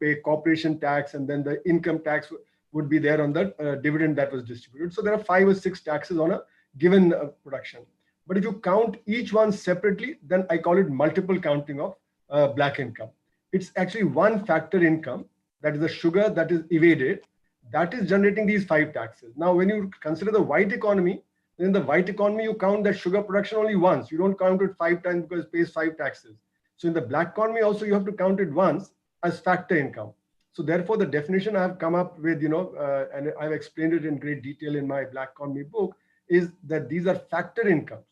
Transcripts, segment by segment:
pay corporation tax, and then the income tax would be there on the dividend that was distributed. So there are 5 or 6 taxes on a given production. But if you count each one separately, then I call it multiple counting of black income. It's actually one factor income, that is the sugar that is evaded, that is generating these 5 taxes. Now, when you consider the white economy, then in the white economy, you count that sugar production only once. You don't count it 5 times because it pays 5 taxes. So in the black economy also, you have to count it once as factor income. So therefore, the definition I have come up with, and I've explained it in great detail in my black economy book, is that these are factor incomes.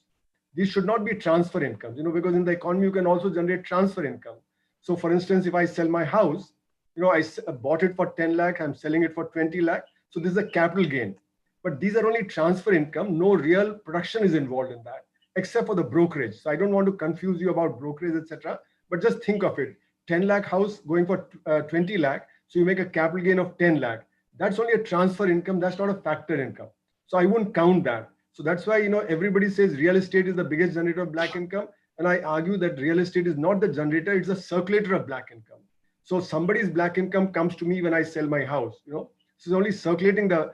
These should not be transfer incomes, because in the economy, you can also generate transfer income. So for instance, if I sell my house, I bought it for 10 lakh, I'm selling it for 20 lakh. So this is a capital gain. But these are only transfer income. No real production is involved in that, except for the brokerage. So I don't want to confuse you about brokerage, etc. But just think of it. 10 lakh house going for 20 lakh. So you make a capital gain of 10 lakh. That's only a transfer income. That's not a factor income. So I wouldn't count that. So that's why, everybody says real estate is the biggest generator of black income. And I argue that real estate is not the generator. It's the circulator of black income. So somebody's black income comes to me when I sell my house, So it's only circulating the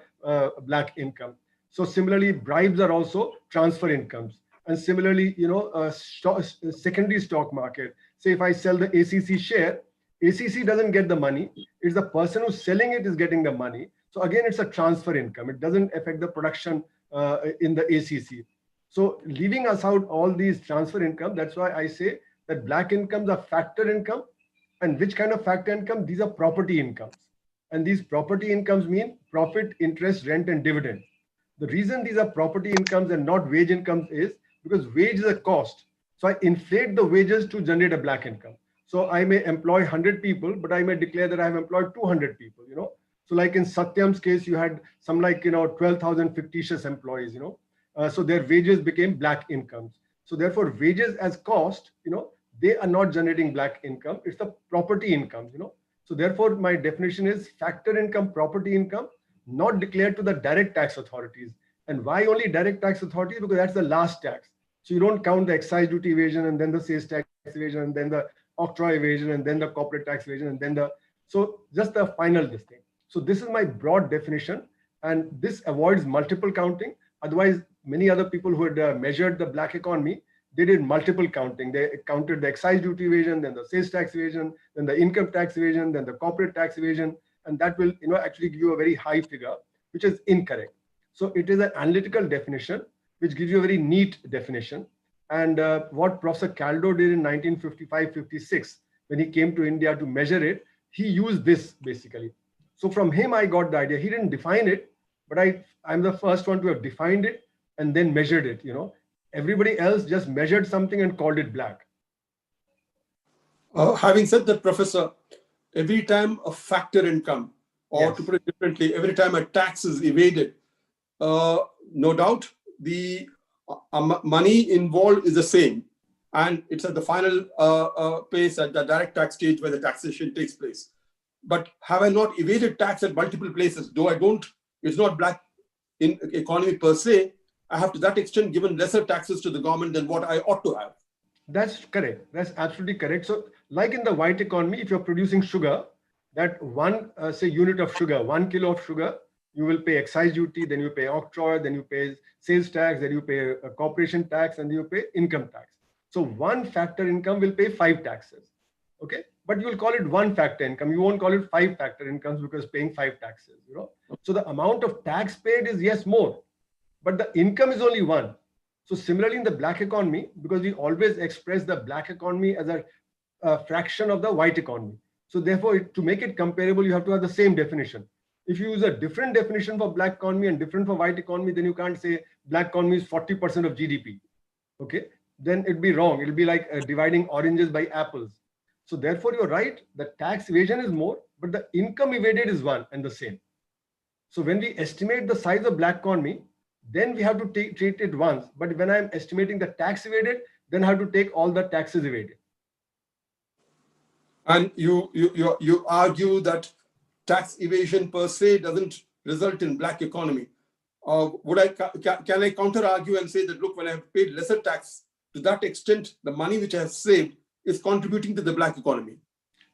black income. So similarly, bribes are also transfer incomes. And similarly, secondary stock market. Say if I sell the ACC share, ACC doesn't get the money. It's the person who's selling it is getting the money. So again, it's a transfer income. It doesn't affect the production in the ACC. So leaving us out all these transfer income, that's why I say that black incomes are factor income. And which kind of factor income? These are property incomes. And these property incomes mean profit, interest, rent, and dividend. The reason these are property incomes and not wage incomes is because wage is a cost. So I inflate the wages to generate a black income. So I may employ 100 people, but I may declare that I have employed 200 people, So like in Satyam's case, you had some 12,000 fictitious employees, So their wages became black incomes. So therefore, wages as cost, they are not generating black income. It's the property income, So therefore, my definition is factor income, property income, not declared to the direct tax authorities. And why only direct tax authorities? Because that's the last tax. So you don't count the excise duty evasion and then the sales tax evasion and then the octroi evasion and then the corporate tax evasion and then so just the final this thing. So this is my broad definition, and this avoids multiple counting. Otherwise, many other people who had measured the black economy, they did multiple counting. They counted the excise duty evasion, then the sales tax evasion, then the income tax evasion, then the corporate tax evasion, and that will actually give you a very high figure, which is incorrect. So it is an analytical definition, which gives you a very neat definition. And what Professor Caldo did in 1955-56, when he came to India to measure it, he used this basically. So from him, I got the idea. He didn't define it, but I'm the first one to have defined it and then measured it, Everybody else just measured something and called it black. Having said that, Professor, every time a factor income, or yes, to put it differently, every time a tax is evaded, no doubt the money involved is the same. And it's at the final place at the direct tax stage where the taxation takes place. But have I not evaded tax at multiple places? Though it's not black in economy per se, I have to that extent given lesser taxes to the government than what I ought to have. That's correct. That's absolutely correct. So like in the white economy, if you're producing sugar, that one, say unit of sugar, 1 kilo of sugar, you will pay excise duty, then you pay octroi, then you pay sales tax, then you pay a corporation tax, and you pay income tax. So one factor income will pay 5 taxes. Okay. But you will call it one factor income. You won't call it 5 factor incomes because paying 5 taxes, So the amount of tax paid is, yes, more, but the income is only one. So similarly in the black economy, because we always express the black economy as a fraction of the white economy. So therefore, to make it comparable, you have to have the same definition. If you use a different definition for black economy and different for white economy, then you can't say black economy is 40% of GDP. Okay, then it'd be wrong. It'll be like dividing oranges by apples. So therefore, you're right. The tax evasion is more, but the income evaded is one and the same. So when we estimate the size of black economy, then we have to treat it once. But when I'm estimating the tax evaded, then I have to take all the taxes evaded. And you argue that tax evasion per se doesn't result in black economy. Can I counter argue and say that, look, when I've paid lesser tax, to that extent, the money which I have saved is contributing to the black economy?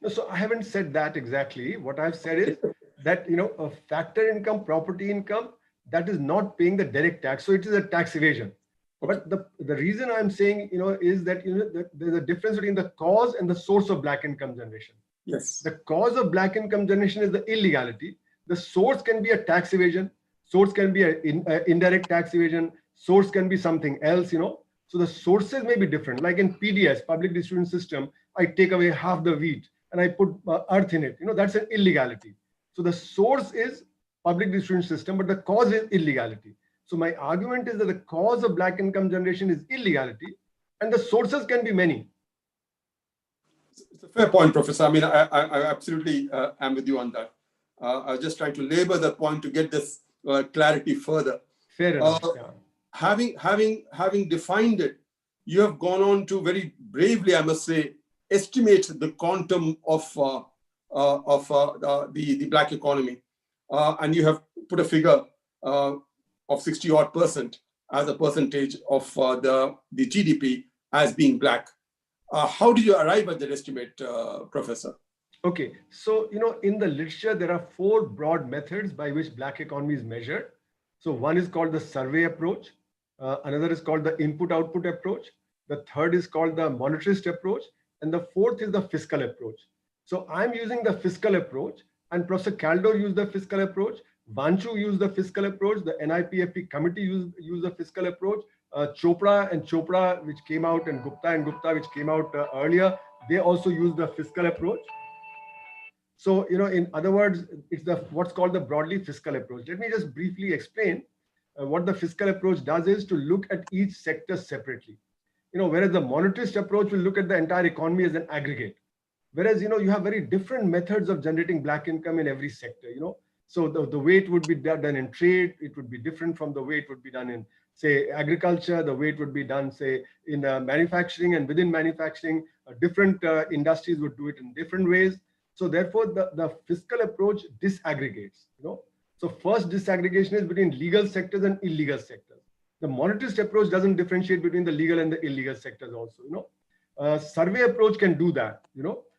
No, so I haven't said that exactly. What I've said is that, a factor income, property income, that is not paying the direct tax. So it is a tax evasion. Okay. But the reason I'm saying, is that, that there's a difference between the cause and the source of black income generation. Yes. The cause of black income generation is the illegality. The source can be a tax evasion. Source can be an indirect tax evasion. Source can be something else, So the sources may be different. Like in PDS, public distribution system, I take away half the wheat and I put earth in it. That's an illegality. So the source is public distribution system, but the cause is illegality. So my argument is that the cause of black income generation is illegality, and the sources can be many. It's a fair point, Professor. I mean, I absolutely am with you on that. I was just trying to labor the point to get this clarity further. Fair enough. Yeah. Having defined it, you have gone on to very bravely, I must say, estimate the quantum of the black economy, and you have put a figure of 60-odd% as a percentage of the GDP as being black. How did you arrive at that estimate, Professor? Okay, so in the literature there are 4 broad methods by which black economy is measured. So one is called the survey approach, another is called the input-output approach, the third is called the monetarist approach, and the fourth is the fiscal approach. So I'm using the fiscal approach, and Professor Caldor used the fiscal approach, Vanchu used the fiscal approach, the NIPFP committee used the fiscal approach, Chopra, which came out, and Gupta, which came out earlier, they also used the fiscal approach. So, in other words, it's what's called the broadly fiscal approach. Let me just briefly explain what the fiscal approach does is to look at each sector separately. Whereas the monetarist approach will look at the entire economy as an aggregate. Whereas, you have very different methods of generating black income in every sector, So the way it would be done in trade, it would be different from the way it would be done in, say, agriculture, the way it would be done, say, in manufacturing, and within manufacturing, different industries would do it in different ways. So therefore, the fiscal approach disaggregates, So first disaggregation is between legal sectors and illegal sectors. The monetarist approach doesn't differentiate between the legal and the illegal sectors also, Survey approach can do that,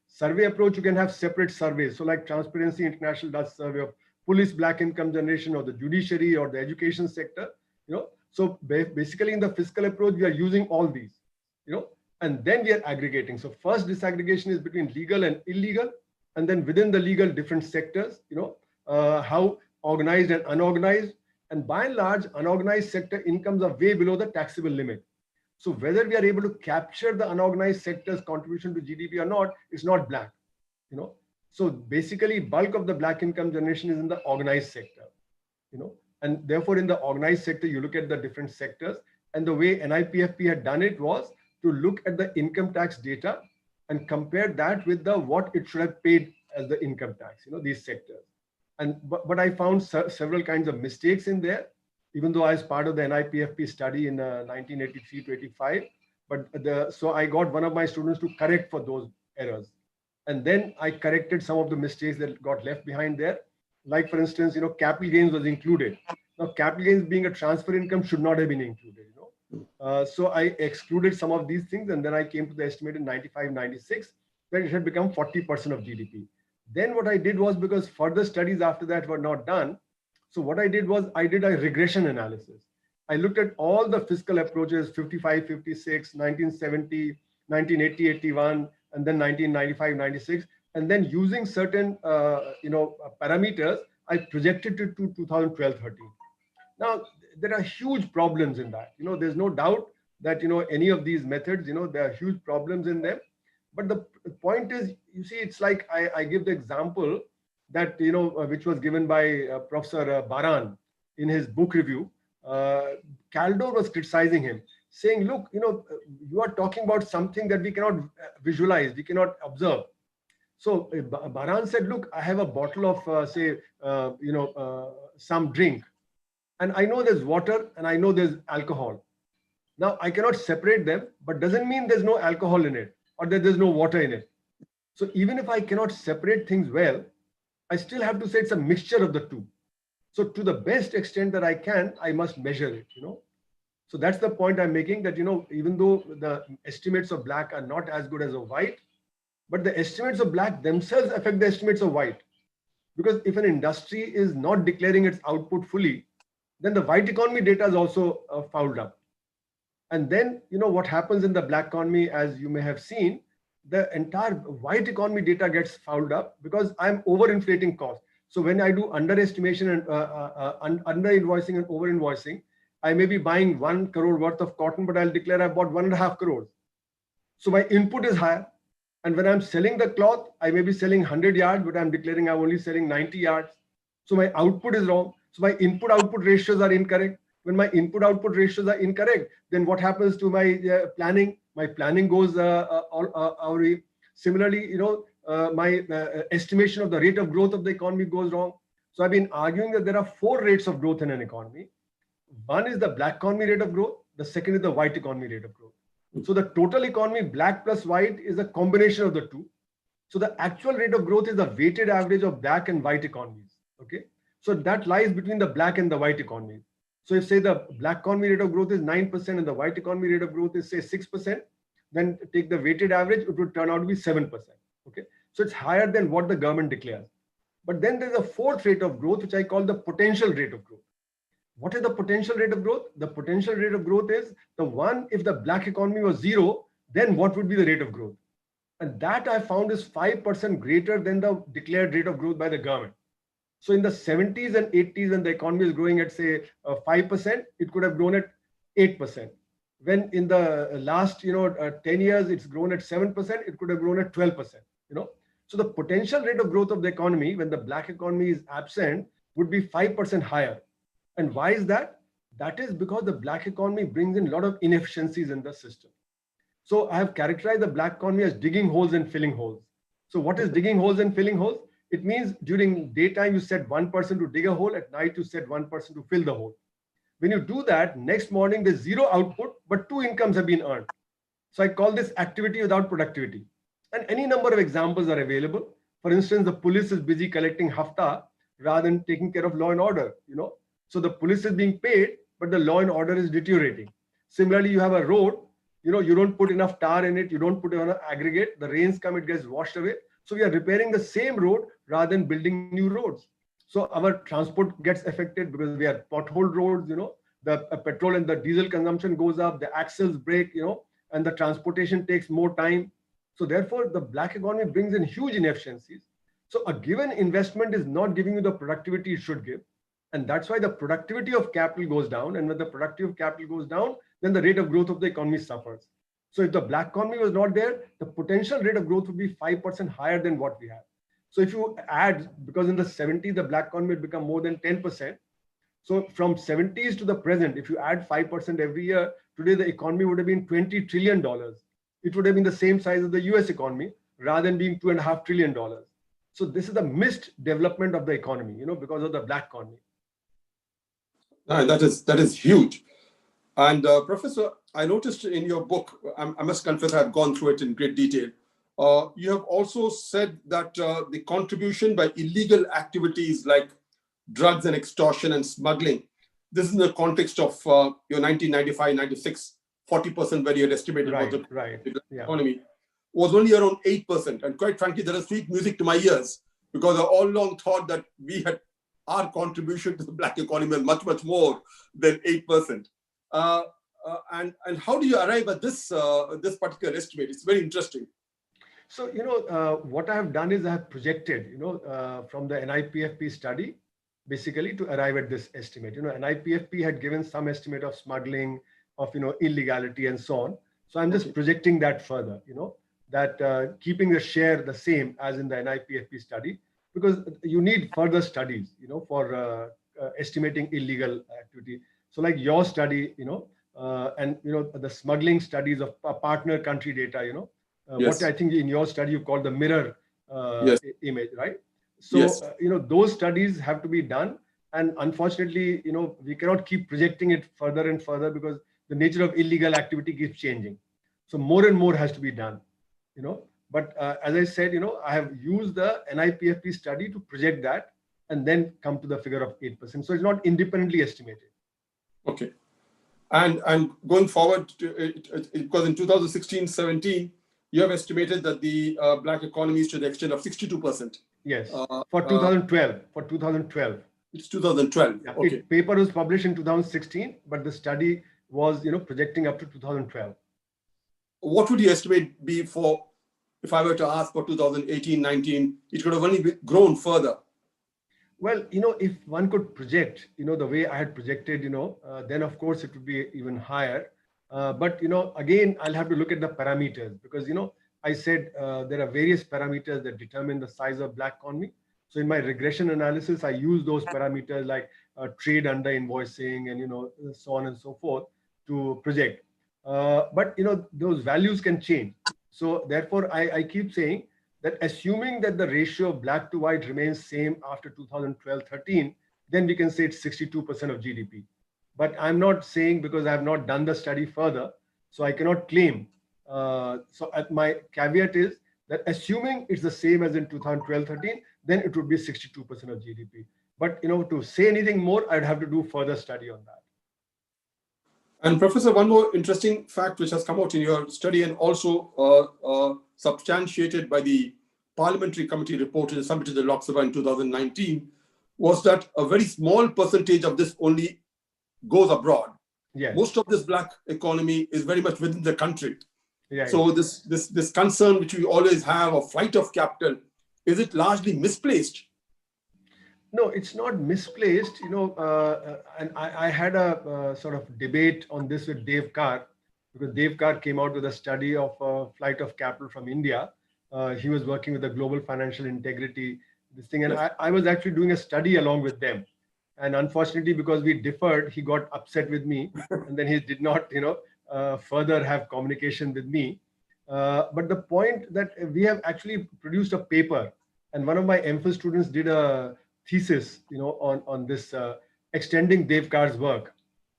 Survey approach, you can have separate surveys. So like Transparency International does survey of police black income generation, or the judiciary, or the education sector, So basically in the fiscal approach, we are using all these, and then we are aggregating. So first disaggregation is between legal and illegal, and then within the legal different sectors, how organized and unorganized. And by and large, unorganized sector incomes are way below the taxable limit. So whether we are able to capture the unorganized sector's contribution to GDP or not, it's not black, So basically, bulk of the black income generation is in the organized sector, And therefore, in the organized sector, you look at the different sectors. And the way NIPFP had done it was to look at the income tax data and compare that with what it should have paid as the income tax, these sectors. But I found several kinds of mistakes in there, even though I was part of the NIPFP study in 1983 to 85. So I got one of my students to correct for those errors. And then I corrected some of the mistakes that got left behind there. Like, for instance, capital gains was included. Now, capital gains being a transfer income should not have been included, So I excluded some of these things, and then I came to the estimate in 95, 96 that it had become 40% of GDP. Then what I did was, because further studies after that were not done, so what I did was I did a regression analysis. I looked at all the fiscal approaches, 55, 56, 1970, 1980, 81, and then 1995, 96. And then using certain, parameters, I projected it to 2012, 13. Now, there are huge problems in that. There's no doubt that, any of these methods, there are huge problems in them. But the point is, you see, it's like I give the example that, which was given by Professor Baran in his book review. Caldor was criticizing him, saying, look, you are talking about something that we cannot visualize, we cannot observe. So Baran said, look, I have a bottle of, some drink, and I know there's water and I know there's alcohol. Now, I cannot separate them, but doesn't mean there's no alcohol in it or that there's no water in it. So even if I cannot separate things well, I still have to say it's a mixture of the two. So to the best extent that I can, I must measure it, So that's the point I'm making, that, even though the estimates of black are not as good as of white, But the estimates of black themselves affect the estimates of white. Because if an industry is not declaring its output fully, then the white economy data is also fouled up. And then, what happens in the black economy, as you may have seen, the entire white economy data gets fouled up because I'm overinflating costs. So when I do underestimation and under invoicing and over invoicing, I may be buying 1 crore worth of cotton, but I'll declare I bought 1.5 crores. So my input is higher. And when I'm selling the cloth, I may be selling 100 yards, but I'm declaring I'm only selling 90 yards. So my output is wrong. So my input-output ratios are incorrect. When my input-output ratios are incorrect, then what happens to my planning? My planning goes awry. Similarly, my estimation of the rate of growth of the economy goes wrong. So I've been arguing that there are 4 rates of growth in an economy. One is the black economy rate of growth. The second is the white economy rate of growth. So the total economy, black plus white, is a combination of the two. So the actual rate of growth is the weighted average of black and white economies. Okay. So that lies between the black and the white economy. So if say the black economy rate of growth is 9% and the white economy rate of growth is say 6%, then take the weighted average, it would turn out to be 7%. Okay. So it's higher than what the government declares. But then there's a 4th rate of growth, which I call the potential rate of growth. What is the potential rate of growth? The potential rate of growth is the one, if the black economy was 0, then what would be the rate of growth? And that I found is 5% greater than the declared rate of growth by the government. So in the 70s and 80s, when the economy is growing at say 5%, it could have grown at 8%. When in the last 10 years, it's grown at 7%, it could have grown at 12%. So the potential rate of growth of the economy, when the black economy is absent, would be 5% higher. And why is that? That is because the black economy brings in a lot of inefficiencies in the system. So I have characterized the black economy as digging holes and filling holes. So what is digging holes and filling holes? It means during daytime, you set one person to dig a hole. At night, you set one person to fill the hole. When you do that, next morning, there's 0 output, but 2 incomes have been earned. So I call this activity without productivity. And any number of examples are available. For instance, the police is busy collecting hafta rather than taking care of law and order, So the police is being paid, but the law and order is deteriorating. Similarly, you have a road, you don't put enough tar in it, you don't put enough aggregate, the rains come, it gets washed away. So we are repairing the same road rather than building new roads. So our transport gets affected because we are pothole roads, the petrol and the diesel consumption goes up, the axles break, and the transportation takes more time. So therefore, the black economy brings in huge inefficiencies. So a given investment is not giving you the productivity it should give. And that's why the productivity of capital goes down. And when the productivity of capital goes down, then the rate of growth of the economy suffers. So if the black economy was not there, the potential rate of growth would be 5% higher than what we have. So if you add, because in the 70s, the black economy had become more than 10%. So from 70s to the present, if you add 5% every year, today the economy would have been $20 trillion. It would have been the same size as the US economy rather than being $2.5 trillion. So this is the missed development of the economy, because of the black economy. That is huge. And Professor, I noticed in your book, I must confess I've gone through it in great detail. You have also said that the contribution by illegal activities like drugs and extortion and smuggling, this is in the context of your 1995-96, 40% where you had estimated the economy, was only around 8%. And quite frankly, that is sweet music to my ears, because I all along thought that our contribution to the black economy was much, much more than 8%. And how do you arrive at this particular estimate? It's very interesting. So, what I have done is I have projected, from the NIPFP study, basically to arrive at this estimate. NIPFP had given some estimate of smuggling, of, illegality and so on. So I'm just projecting that further, that keeping the share the same as in the NIPFP study, because you need further studies, for estimating illegal activity. So like your study, and, the smuggling studies of partner country data, what I think in your study you call the mirror image, right? So, those studies have to be done. And unfortunately, we cannot keep projecting it further and further because the nature of illegal activity keeps changing. So more and more has to be done, But as I said, I have used the NIPFP study to project that and then come to the figure of 8%. So it's not independently estimated. Okay. And going forward, because in 2016-17, you have estimated that the black economy is to the extent of 62%. Yes, for 2012. For 2012. It's 2012. Yeah, okay. Paper was published in 2016, but the study was, projecting up to 2012. What would you estimate be for, if I were to ask for 2018, 19, it could have only grown further? Well, if one could project, the way I had projected, then of course it would be even higher. But, again, I'll have to look at the parameters because, I said there are various parameters that determine the size of black economy. So in my regression analysis, I use those parameters like trade under invoicing and, so on and so forth to project. But, those values can change. So therefore, I keep saying that assuming that the ratio of black to white remains same after 2012-13, then we can say it's 62% of GDP. But I'm not saying because I have not done the study further, so I cannot claim. So my caveat is that assuming it's the same as in 2012-13, then it would be 62% of GDP. But to say anything more, I'd have to do further study on that. And Professor, one more interesting fact which has come out in your study and also substantiated by the Parliamentary Committee report submitted to the Lok Sabha in 2019 was that a very small percentage of this only goes abroad. Yes. Most of this black economy is very much within the country. Yeah, so this concern which we always have of flight of capital, is it largely misplaced? No, it's not misplaced, and I had a sort of debate on this with Dave Carr, because Dave Carr came out with a study of flight of capital from India. He was working with the Global Financial Integrity, this thing, and I was actually doing a study along with them. And unfortunately, because we differed, he got upset with me, and then he did not, further have communication with me. But the point that we have actually produced a paper, and one of my MPhil students did a thesis, on this extending Dave Carr's work.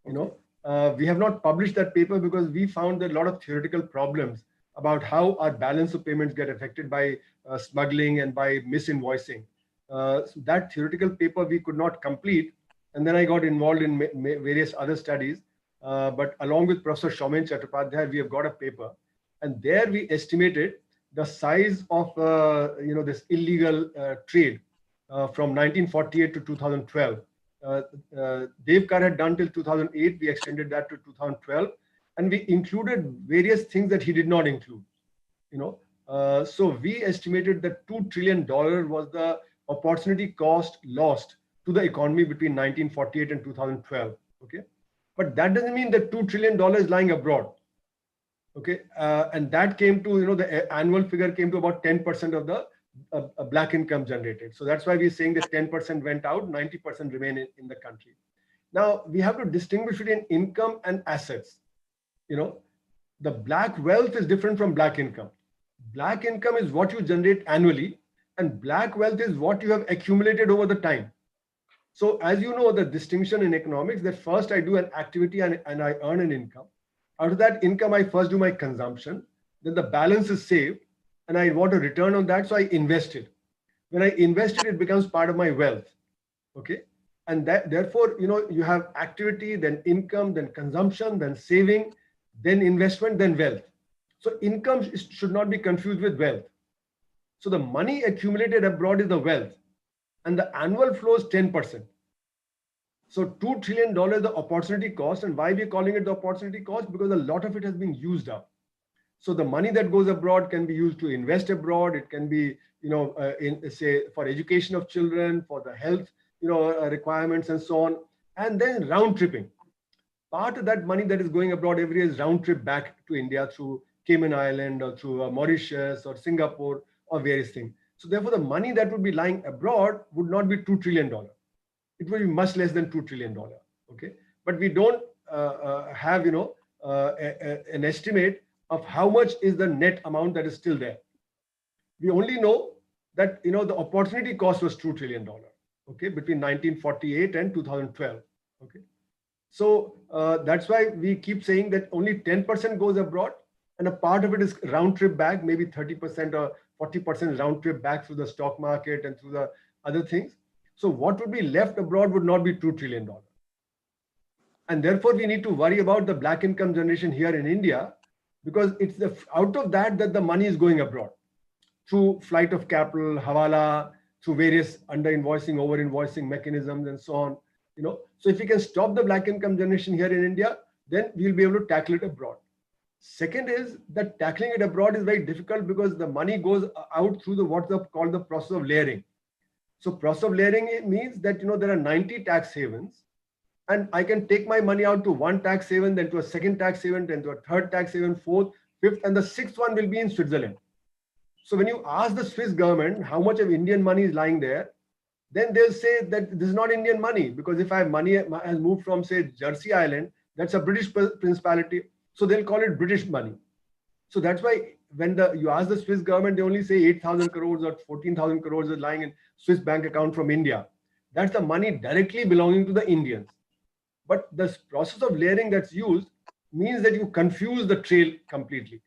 We have not published that paper because we found that a lot of theoretical problems about how our balance of payments get affected by smuggling and by misinvoicing. So that theoretical paper we could not complete, and then I got involved in various other studies. But along with Professor Shaumen Chattopadhyay, we have got a paper, and there we estimated the size of this illegal trade. From 1948 to 2012. Dave Carr had done till 2008. We extended that to 2012, and we included various things that he did not include. So we estimated that $2 trillion was the opportunity cost lost to the economy between 1948 and 2012. Okay, but that doesn't mean that $2 trillion is lying abroad. Okay, and that came to the annual figure came to about 10% of the black income generated. So that's why we're saying that 10% went out, 90% remain in the country. Now we have to distinguish between income and assets. The black wealth is different from black income. Black income is what you generate annually, and black wealth is what you have accumulated over the time. So as you know, the distinction in economics, that first I do an activity and I earn an income. Out of that income, I first do my consumption, then the balance is saved, and I want a return on that, so I invest it. When I invest it, it becomes part of my wealth. Okay, and that therefore, you have activity, then income, then consumption, then saving, then investment, then wealth. So income should not be confused with wealth. So the money accumulated abroad is the wealth, and the annual flow is 10%. So $2 trillion the opportunity cost, and why we're calling it the opportunity cost? Because a lot of it has been used up. So the money that goes abroad can be used to invest abroad. It can be, in say for education of children, for the health, requirements and so on. And then round tripping. Part of that money that is going abroad every year is round trip back to India through Cayman Island or through Mauritius or Singapore or various things. So therefore, the money that would be lying abroad would not be $2 trillion. It will be much less than $2 trillion. Okay, but we don't have, an estimate of how much is the net amount that is still there. We only know that the opportunity cost was $2 trillion, okay, between 1948 and 2012. Okay, so that's why we keep saying that only 10% goes abroad, and a part of it is round trip back, maybe 30% or 40% round trip back through the stock market and through the other things. So what would be left abroad would not be $2 trillion. And therefore, we need to worry about the black income generation here in India, because it's out of that the money is going abroad through flight of capital, hawala, through various under invoicing, over invoicing mechanisms, and so on. So if we can stop the black income generation here in India, then we'll be able to tackle it abroad. Second is that tackling it abroad is very difficult because the money goes out through what's called the process of layering. So process of layering, it means that there are 90 tax havens, and I can take my money out to one tax haven, then to a second tax haven, then to a third tax haven, fourth, fifth, and the sixth one will be in Switzerland. So when you ask the Swiss government how much of Indian money is lying there, then they'll say that this is not Indian money, because if I have money has moved from, say, Jersey Island, that's a British principality, so they'll call it British money. So that's why when you ask the Swiss government, they only say 8,000 crores or 14,000 crores is lying in Swiss bank account from India. That's the money directly belonging to the Indians. But the process of layering that's used means that you confuse the trail completely.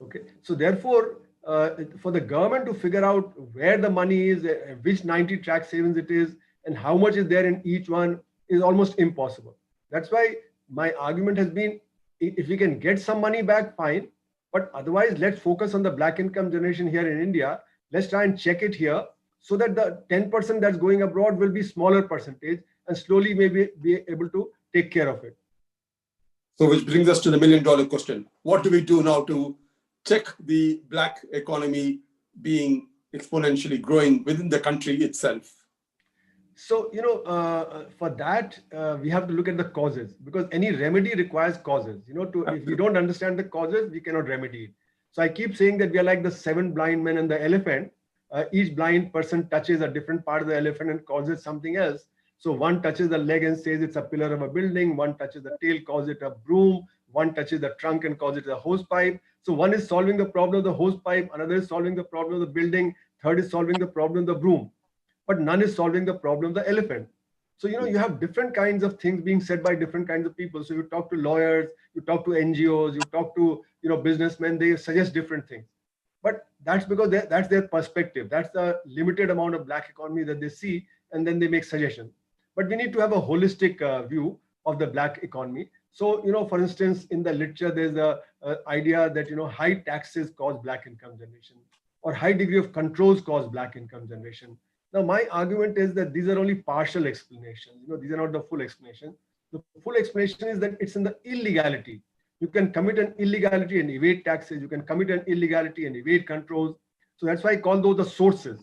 Okay, so therefore, for the government to figure out where the money is, which 90 tax havens it is, and how much is there in each one is almost impossible. That's why my argument has been, if we can get some money back, fine. But otherwise, let's focus on the black income generation here in India. Let's try and check it here so that the 10% that's going abroad will be smaller percentage, and slowly maybe be able to take care of it. So which brings us to the $1 million question. What do we do now to check the black economy being exponentially growing within the country itself? So, for that, we have to look at the causes, because any remedy requires causes. If we don't understand the causes, we cannot remedy it. So I keep saying that we are like the 7 blind men and the elephant. Each blind person touches a different part of the elephant and causes something else. So one touches the leg and says it's a pillar of a building. One touches the tail, calls it a broom. One touches the trunk and calls it a hose pipe. So one is solving the problem of the hose pipe. Another is solving the problem of the building. Third is solving the problem of the broom. But none is solving the problem of the elephant. So, you have different kinds of things being said by different kinds of people. So you talk to lawyers, you talk to NGOs, you talk to, businessmen, they suggest different things. But that's because that's their perspective. That's the limited amount of black economy that they see, and then they make suggestions. But we need to have a holistic view of the black economy. So, for instance, in the literature, there's a idea that, high taxes cause black income generation, or high degree of controls cause black income generation. Now, my argument is that these are only partial explanations. These are not the full explanation. The full explanation is that it's in the illegality. You can commit an illegality and evade taxes. You can commit an illegality and evade controls. So that's why I call those the sources.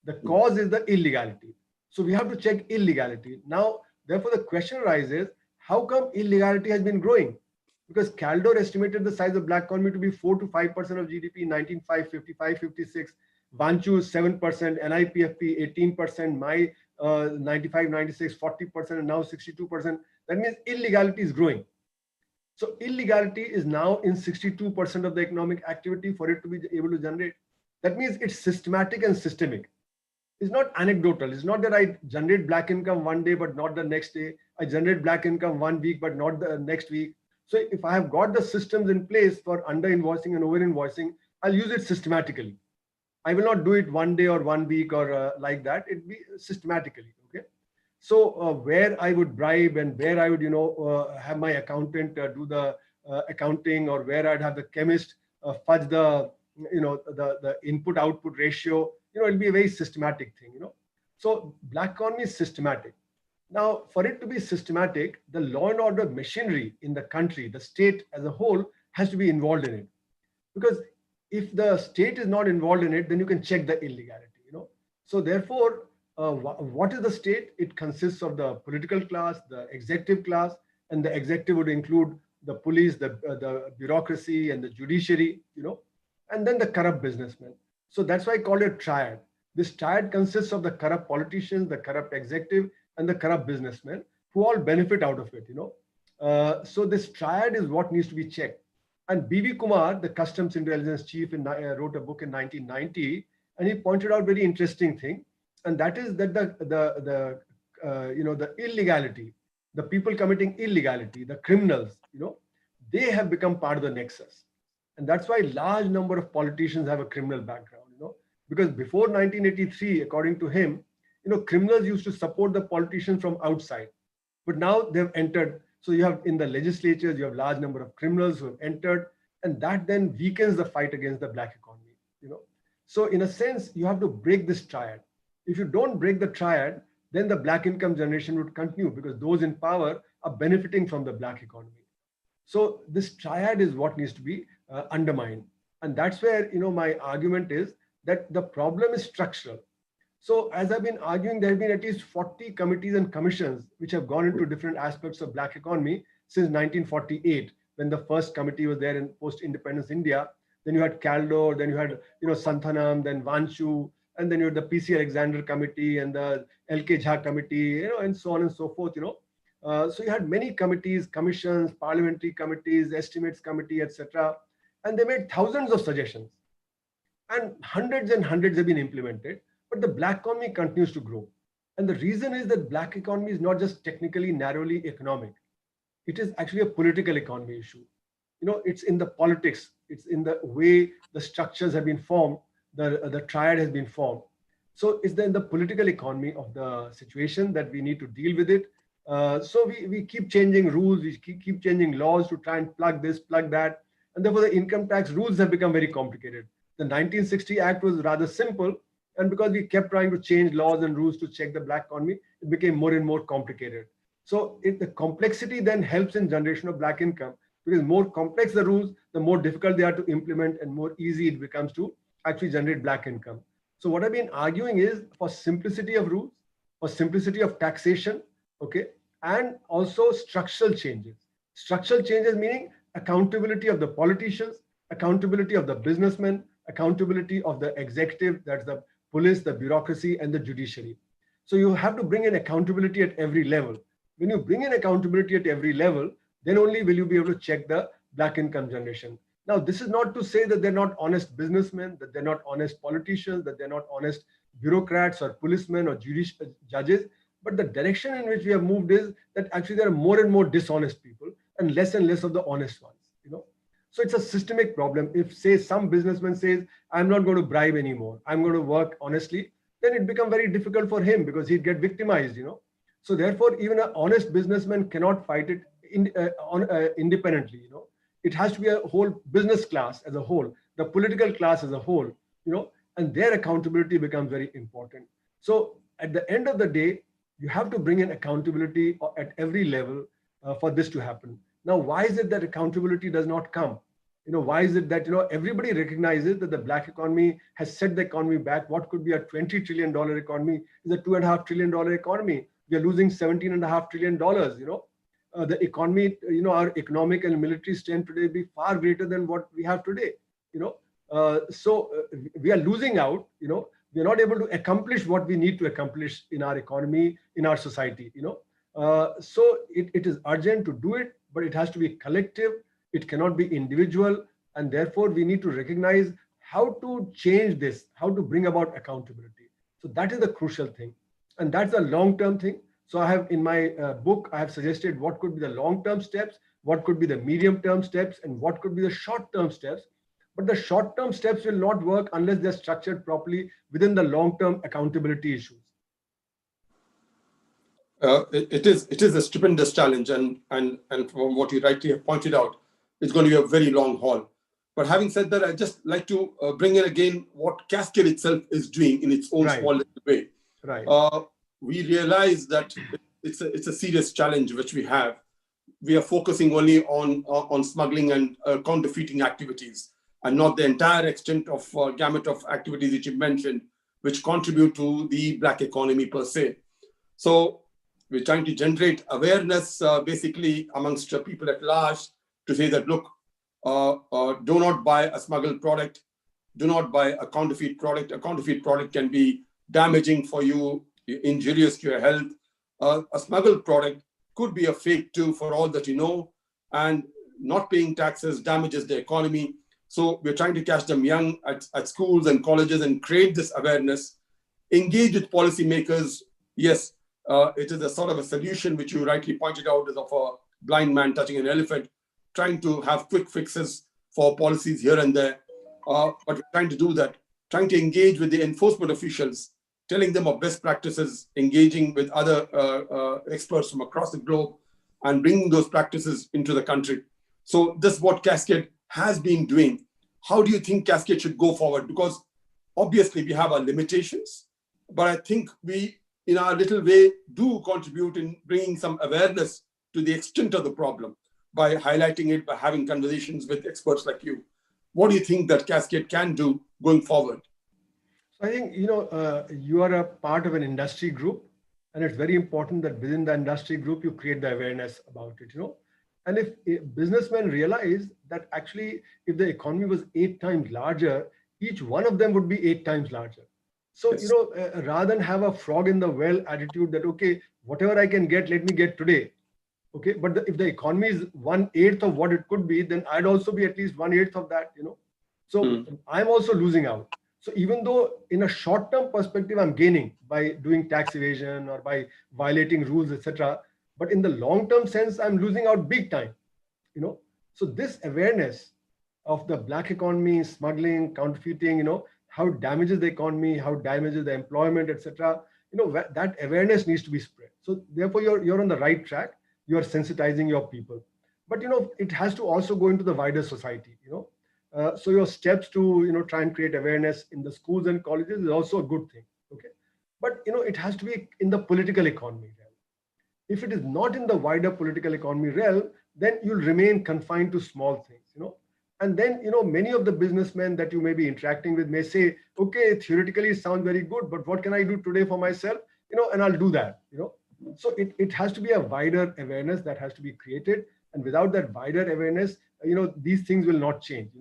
The cause is the illegality. So we have to check illegality. Now, therefore, the question arises, how come illegality has been growing? Because Caldor estimated the size of black economy to be 4 to 5% of GDP in 1955, 55, 56. Vanchu is 7%, NIPFP 18%, my 95, 96, 40%, and now 62%. That means illegality is growing. So illegality is now in 62% of the economic activity for it to be able to generate. That means it's systematic and systemic. It's not anecdotal. It's not that I generate black income one day, but not the next day. I generate black income 1 week, but not the next week. So if I have got the systems in place for under invoicing and over invoicing, I'll use it systematically. I will not do it 1 day or 1 week or like that. It'd be systematically. Okay. So where I would bribe and where I would, have my accountant do the accounting, or where I'd have the chemist fudge the, the input output ratio, it'll be a very systematic thing, So black economy is systematic. Now, for it to be systematic, the law and order machinery in the country, the state as a whole, has to be involved in it. Because if the state is not involved in it, then you can check the illegality, So therefore, what is the state? It consists of the political class, the executive class, and the executive would include the police, the bureaucracy, and the judiciary, and then the corrupt businessmen. So that's why I call it triad. This triad consists of the corrupt politicians, the corrupt executive, and the corrupt businessmen, who all benefit out of it, So this triad is what needs to be checked. And B.V. Kumar, the customs intelligence chief, wrote a book in 1990, and he pointed out very interesting thing, and that is that the illegality, the people committing illegality, the criminals, they have become part of the nexus, and that's why large number of politicians have a criminal background, because before 1983, according to him, criminals used to support the politicians from outside, but now they've entered. So you have in the legislatures, you have large number of criminals who have entered, and that then weakens the fight against the black economy. So in a sense, you have to break this triad. If you don't break the triad, then the black income generation would continue because those in power are benefiting from the black economy. So this triad is what needs to be undermined. And that's where, my argument is that the problem is structural. So as I've been arguing, there have been at least 40 committees and commissions which have gone into different aspects of black economy since 1948, when the first committee was there in post-independence India. Then you had Caldor, then you had, Santhanam, then Vanshu, and then you had the PC Alexander committee and the LK Jha committee, and so on and so forth, So you had many committees, commissions, parliamentary committees, estimates committee, etc. And they made thousands of suggestions. And hundreds have been implemented, but the black economy continues to grow. And the reason is that black economy is not just technically, narrowly economic. It is actually a political economy issue. It's in the politics, it's in the way the structures have been formed, the triad has been formed. So it's in the political economy of the situation that we need to deal with it. So we keep changing rules, we keep changing laws to try and plug this, plug that. And therefore the income tax rules have become very complicated. The 1960 Act was rather simple. And because we kept trying to change laws and rules to check the black economy, it became more and more complicated. So the complexity then helps in generation of black income, because more complex the rules, the more difficult they are to implement and more easy it becomes to actually generate black income. So what I've been arguing is for simplicity of rules, for simplicity of taxation, okay, and also structural changes. Structural changes meaning accountability of the politicians, accountability of the businessmen, accountability of the executive, that's the police, the bureaucracy, and the judiciary. So you have to bring in accountability at every level. When you bring in accountability at every level, then only will you be able to check the black income generation. Now, this is not to say that they're not honest businessmen, that they're not honest politicians, that they're not honest bureaucrats or policemen or judges, but the direction in which we have moved is that actually there are more and more dishonest people and less of the honest ones, So it's a systemic problem. If, say, some businessman says, I'm not going to bribe anymore, I'm going to work honestly, then it becomes very difficult for him because he'd get victimized, So therefore, even an honest businessman cannot fight it independently, It has to be a whole business class as a whole, the political class as a whole, and their accountability becomes very important. So at the end of the day, you have to bring in accountability at every level for this to happen. Now, why is it that accountability does not come? Why is it that, everybody recognizes that the black economy has set the economy back? What could be a $20 trillion economy is a $2.5 trillion economy. We are losing $17.5 trillion, The economy, our economic and military strength today be far greater than what we have today, So we are losing out, we are not able to accomplish what we need to accomplish in our economy, in our society, So it is urgent to do it, but it has to be collective. It cannot be individual. And therefore, we need to recognize how to change this, how to bring about accountability. So that is the crucial thing. And that's a long-term thing. So I have in my book, I have suggested what could be the long-term steps, what could be the medium-term steps, and what could be the short-term steps. But the short-term steps will not work unless they're structured properly within the long-term accountability issues. It is a stupendous challenge, and from what you rightly have pointed out, it's going to be a very long haul. But having said that, I'd just like to bring in again what Cascade itself is doing in its own small little way. Right. We realize that it's a serious challenge which we have. We are focusing only on smuggling and counterfeiting activities, and not the entire extent of gamut of activities which you mentioned, which contribute to the black economy per se. So we're trying to generate awareness basically amongst people at large to say that, look, do not buy a smuggled product, do not buy a counterfeit product. A counterfeit product can be damaging for you, injurious to your health. A smuggled product could be a fake too, for all that you know, and not paying taxes damages the economy. So we're trying to catch them young at schools and colleges and create this awareness, engage with policymakers. Yes, it is a sort of a solution which you rightly pointed out is of a blind man touching an elephant, trying to have quick fixes for policies here and there. But we're trying to do that, trying to engage with the enforcement officials, telling them of best practices, engaging with other experts from across the globe, and bringing those practices into the country. So this is what Cascade has been doing. How do you think Cascade should go forward? Because obviously we have our limitations, but I think we, in our little way, do contribute in bringing some awareness to the extent of the problem by highlighting it, by having conversations with experts like you. What do you think that Cascade can do going forward? So I think, you are a part of an industry group, and it's very important that within the industry group, you create the awareness about it, And if businessmen realize that actually, if the economy was 8 times larger, each one of them would be 8 times larger. So, Yes. rather than have a frog in the well attitude that, okay, whatever I can get, let me get today. Okay, but if the economy is 1/8 of what it could be, then I'd also be at least 1/8 of that, So I'm also losing out. So even though in a short-term perspective, I'm gaining by doing tax evasion or by violating rules, etc., but in the long-term sense, I'm losing out big time, So this awareness of the black economy, smuggling, counterfeiting, how it damages the economy, how it damages the employment, etc., that awareness needs to be spread. So therefore, you're on the right track. You are sensitizing your people, but it has to also go into the wider society. So your steps to try and create awareness in the schools and colleges is also a good thing. Okay, but it has to be in the political economy realm. If it is not in the wider political economy realm, then you'll remain confined to small things. And then many of the businessmen that you may be interacting with may say, okay, theoretically it sounds very good, but what can I do today for myself? And I'll do that. So it has to be a wider awareness that has to be created, and without that wider awareness, these things will not change.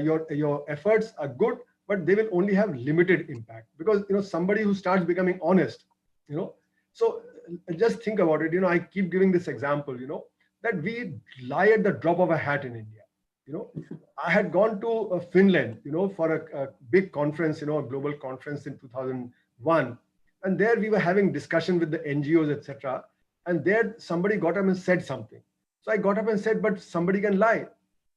Your efforts are good, but they will only have limited impact, because somebody who starts becoming honest, so just think about it. I keep giving this example, that we lie at the drop of a hat in India. I had gone to Finland, for a big conference, a global conference in 2001. And there we were having discussion with the NGOs, etc. And there somebody got up and said something. So I got up and said, but somebody can lie.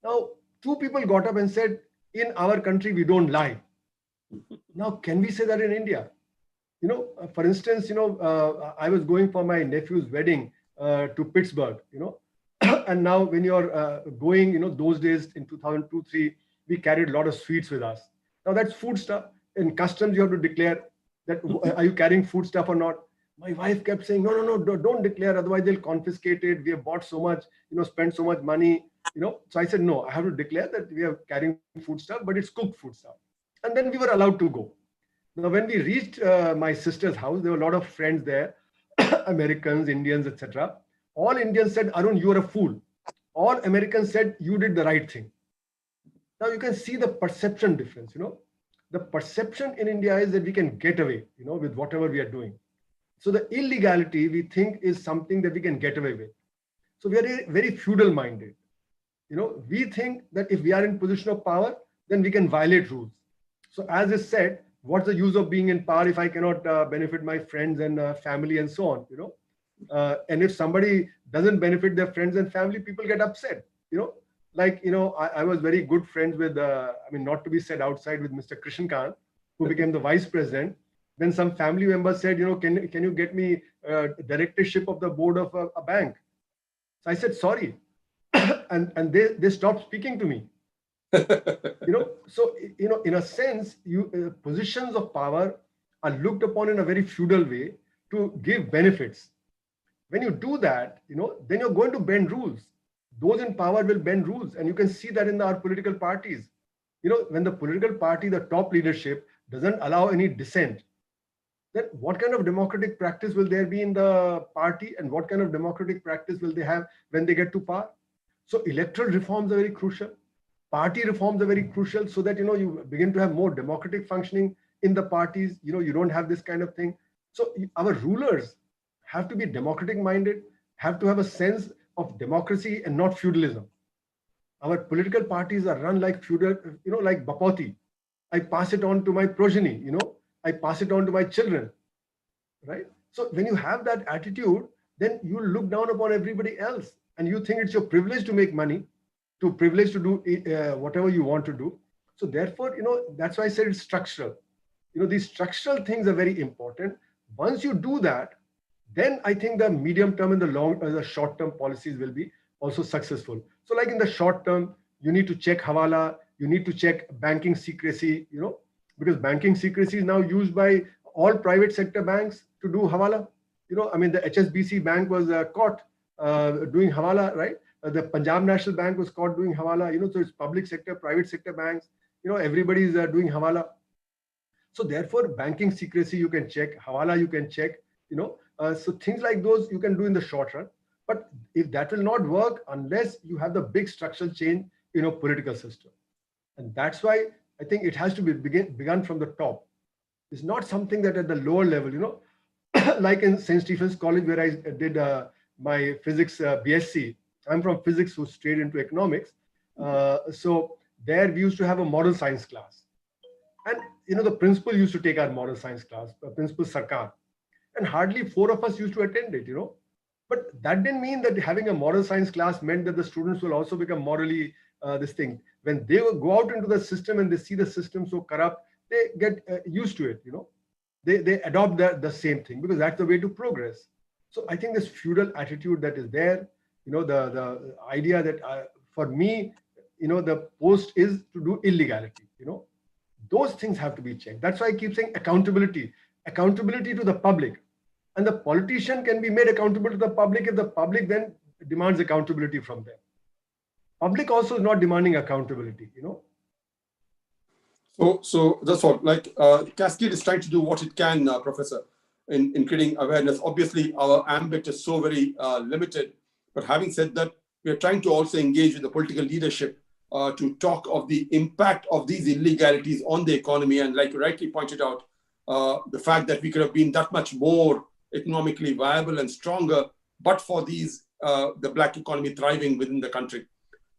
Now, 2 people got up and said, in our country, we don't lie. Now, can we say that in India? For instance, I was going for my nephew's wedding to Pittsburgh, and now when you're going, those days in 2002-3, we carried a lot of sweets with us. Now that's food stuff. In customs, you have to declare that are you carrying food stuff or not. My wife kept saying, no, don't declare, otherwise they'll confiscate it. We have bought so much, spent so much money, So I said, no, I have to declare that we are carrying food stuff, but it's cooked food stuff. And then we were allowed to go. Now, when we reached my sister's house, there were a lot of friends there, Americans, Indians, etc. All Indians said, Arun, you are a fool. All Americans said, you did the right thing. Now you can see the perception difference, The perception in India is that we can get away, with whatever we are doing. So the illegality, we think, is something that we can get away with. So we are very feudal minded. We think that if we are in position of power, then we can violate rules. So as is said, what's the use of being in power if I cannot benefit my friends and family and so on, and if somebody doesn't benefit their friends and family, people get upset, I was very good friends with, not to be said outside, with Mr. Krishan Khan, who became the vice president. Then some family members said, can you get me directorship of the board of a bank? So I said, sorry. and they stopped speaking to me. So, in a sense, positions of power are looked upon in a very feudal way to give benefits. When you do that, then you're going to bend rules. Those in power will bend rules. And you can see that in our political parties. When the political party, the top leadership, doesn't allow any dissent, then what kind of democratic practice will there be in the party, and what kind of democratic practice will they have when they get to power? So electoral reforms are very crucial. Party reforms are very crucial, so that you begin to have more democratic functioning in the parties. You don't have this kind of thing. So our rulers have to be democratic minded, have to have a sense of democracy and not feudalism. Our political parties are run like feudal, like Bapauti. I pass it on to my progeny, I pass it on to my children, right? So when you have that attitude, then you look down upon everybody else, and you think it's your privilege to make money, to privilege to do whatever you want to do. So therefore, that's why I said it's structural. These structural things are very important. Once you do that, then I think the medium term and the short term policies will be also successful. So like in the short term, you need to check hawala, you need to check banking secrecy, because banking secrecy is now used by all private sector banks to do hawala. I mean, the HSBC bank was caught doing hawala, right? The Punjab National Bank was caught doing hawala, so it's public sector, private sector banks, everybody is doing hawala. So therefore, banking secrecy you can check, hawala you can check, so things like those you can do in the short run. But if that will not work unless you have the big structural change, political system. And that's why I think it has to be begun from the top. It's not something that at the lower level, like in St. Stephen's College where I did my physics BSc. I'm from physics who straight into economics. So there we used to have a moral science class. And, the principal used to take our moral science class, Principal Sarkar. And hardly 4 of us used to attend it, But that didn't mean that having a moral science class meant that the students will also become morally this thing. When they go out into the system and they see the system so corrupt, they get used to it, They adopt the same thing because that's the way to progress. So I think this feudal attitude that is there, the idea that for me, the post is to do illegality, those things have to be checked. That's why I keep saying accountability to the public. And the politician can be made accountable to the public if the public then demands accountability from them. Public also is not demanding accountability, So that's what, Cascade is trying to do what it can, Professor, in creating awareness. Obviously, our ambit is so very limited. But having said that, we are trying to also engage with the political leadership to talk of the impact of these illegalities on the economy. And like you rightly pointed out, the fact that we could have been that much more economically viable and stronger, but for these, the Black economy thriving within the country.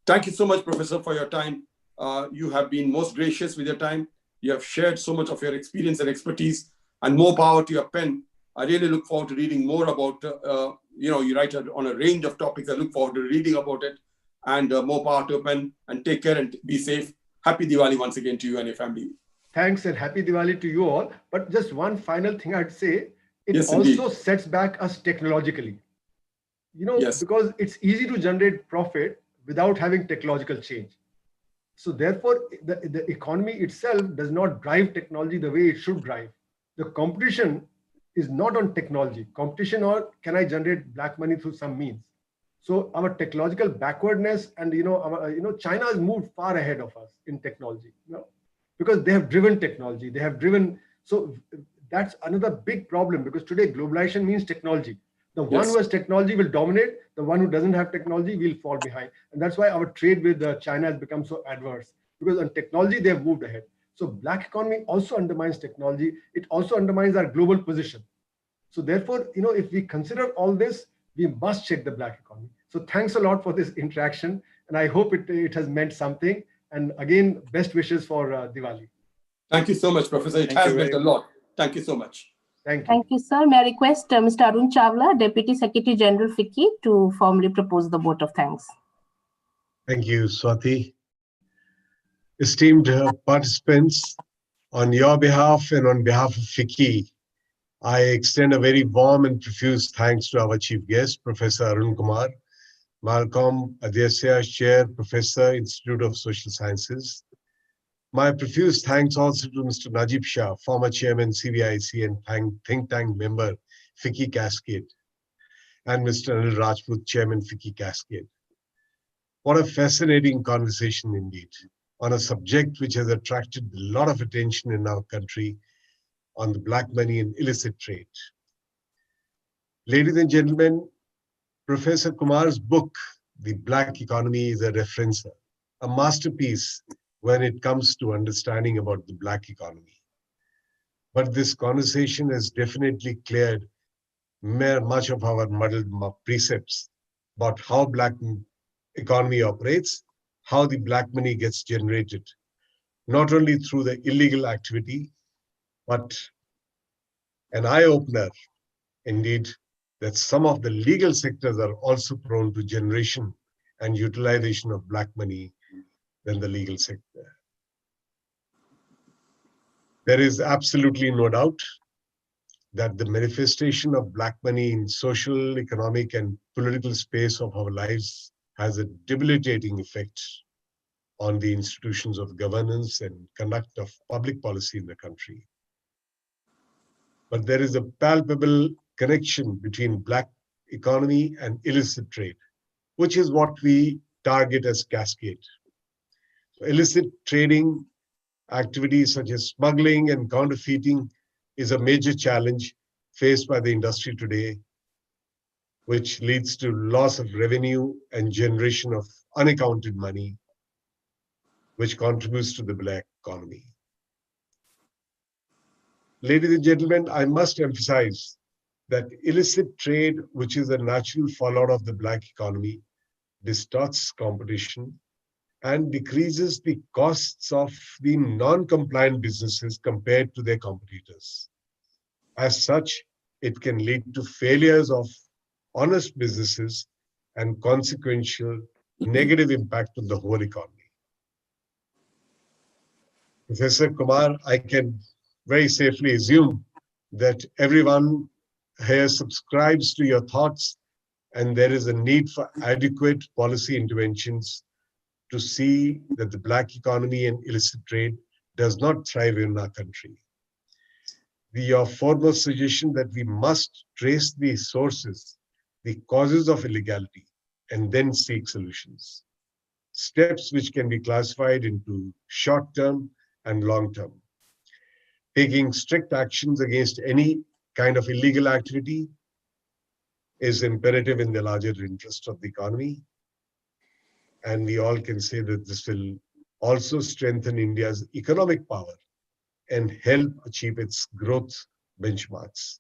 Thank you so much, Professor, for your time. You have been most gracious with your time. You have shared so much of your experience and expertise, and more power to your pen. I really look forward to reading more about, you write on a range of topics. I look forward to reading about it, and more power to your pen, and take care and be safe. Happy Diwali once again to you and your family. Thanks, and happy Diwali to you all. But just one final thing I'd say, it Yes, also indeed. sets back us technologically. Yes. Because it's easy to generate profit without having technological change. So therefore, the economy itself does not drive technology the way it should drive. The competition is not on technology. Competition or can I generate black money through some means? So our technological backwardness and China has moved far ahead of us in technology, because they have driven technology. They have driven. So that's another big problem because today globalization means technology. The one who has technology will dominate. The one who doesn't have technology will fall behind. And that's why our trade with China has become so adverse, because on technology, they have moved ahead. So black economy also undermines technology. It also undermines our global position. So therefore, if we consider all this, we must check the black economy. So thanks a lot for this interaction. And I hope it has meant something. And again, best wishes for Diwali. Thank you so much, Professor. It has meant a lot. Thank you so much. Thank you. Thank you, sir. May I request Mr. Arun Chawla, Deputy Secretary General FICCI, to formally propose the vote of thanks. Thank you, Swati. Esteemed participants, on your behalf and on behalf of FICCI, I extend a very warm and profuse thanks to our chief guest, Professor Arun Kumar, Malcolm Adiseshiah Chair, Professor, Institute of Social Sciences. My profuse thanks also to Mr. Najib Shah, former Chairman CBIC and think tank member FICCI Cascade, and Mr. Anil Rajput, Chairman FICCI Cascade. What a fascinating conversation indeed, on a subject which has attracted a lot of attention in our country, on the black money and illicit trade. Ladies and gentlemen, Professor Kumar's book, The Black Economy, is a referencer, a masterpiece when it comes to understanding about the black economy. But this conversation has definitely cleared much of our muddled precepts about how black economy operates, how the black money gets generated, not only through the illegal activity, but an eye-opener, indeed, that some of the legal sectors are also prone to generation and utilization of black money than the legal sector. There is absolutely no doubt that the manifestation of black money in social, economic, and political space of our lives has a debilitating effect on the institutions of governance and conduct of public policy in the country. But there is a palpable connection between black economy and illicit trade, which is what we target as Cascade. Illicit trading activities such as smuggling and counterfeiting is a major challenge faced by the industry today, which leads to loss of revenue and generation of unaccounted money, which contributes to the black economy. Ladies and gentlemen, I must emphasize that illicit trade, which is a natural fallout of the black economy, distorts competition and decreases the costs of the non-compliant businesses compared to their competitors. As such, it can lead to failures of honest businesses and consequential negative impact on the whole economy. Professor Kumar, I can very safely assume that everyone here subscribes to your thoughts, and there is a need for adequate policy interventions to see that the black economy and illicit trade does not thrive in our country. Your foremost suggestion that we must trace the sources, the causes of illegality, and then seek solutions. Steps which can be classified into short-term and long-term. Taking strict actions against any kind of illegal activity is imperative in the larger interest of the economy. And we all can say that this will also strengthen India's economic power and help achieve its growth benchmarks.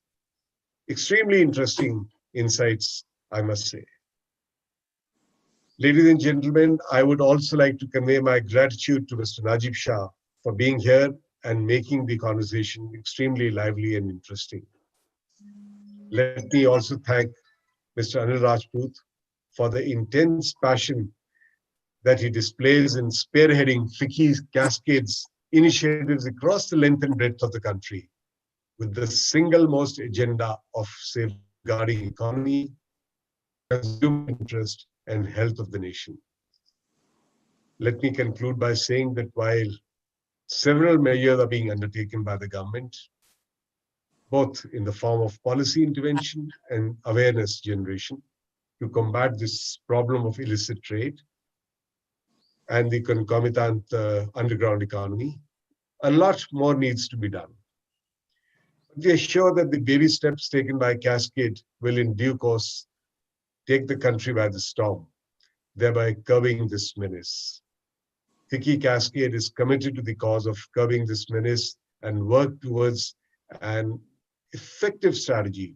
Extremely interesting insights, I must say. Ladies and gentlemen, I would also like to convey my gratitude to Mr. Najib Shah for being here and making the conversation extremely lively and interesting. Let me also thank Mr. Anil Rajput for the intense passion that he displays in spearheading FICCI Cascade's initiatives across the length and breadth of the country, with the single most agenda of safeguarding economy, consumer interest, and health of the nation. Let me conclude by saying that while several measures are being undertaken by the government, both in the form of policy intervention and awareness generation to combat this problem of illicit trade and the concomitant underground economy, a lot more needs to be done. We are sure that the baby steps taken by Cascade will in due course take the country by the storm, thereby curbing this menace. FICCI Cascade is committed to the cause of curbing this menace and work towards an effective strategy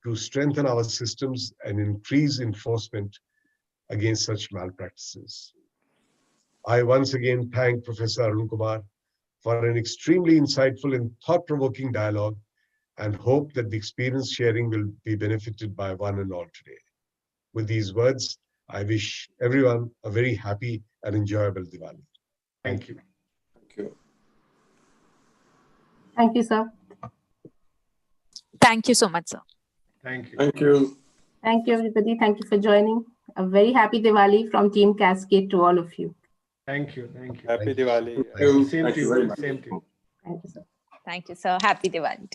to strengthen our systems and increase enforcement against such malpractices. I once again thank Professor Arun Kumar for an extremely insightful and thought-provoking dialogue, and hope that the experience sharing will be benefited by one and all today. With these words, I wish everyone a very happy and enjoyable Diwali. Thank you. Thank you. Thank you, sir. Thank you so much, sir. Thank you. Thank you. Thank you, everybody. Thank you for joining. A very happy Diwali from Team Cascade to all of you. Thank you. Thank you. Happy Diwali. Thank you. Same Thank to you very you. much. Same to you. Thank you, sir. Thank you, sir. Happy Diwali.